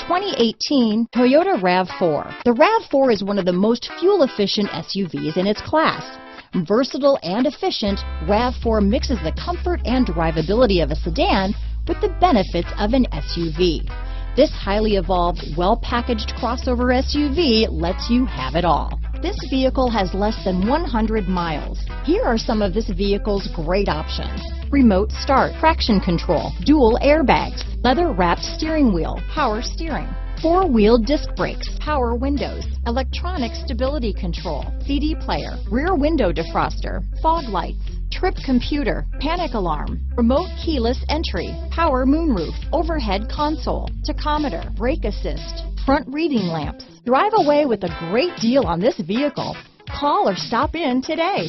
2018 Toyota RAV4. The RAV4 is one of the most fuel-efficient SUVs in its class. Versatile and efficient, RAV4 mixes the comfort and drivability of a sedan with the benefits of an SUV. This highly evolved, well-packaged crossover SUV lets you have it all. This vehicle has less than 100 miles. Here are some of this vehicle's great options: remote start, traction control, dual airbags, leather-wrapped steering wheel, power steering, four-wheel disc brakes, power windows, electronic stability control, CD player, rear window defroster, fog lights, trip computer, panic alarm, remote keyless entry, power moonroof, overhead console, tachometer, brake assist, front reading lamps. Drive away with a great deal on this vehicle. Call or stop in today.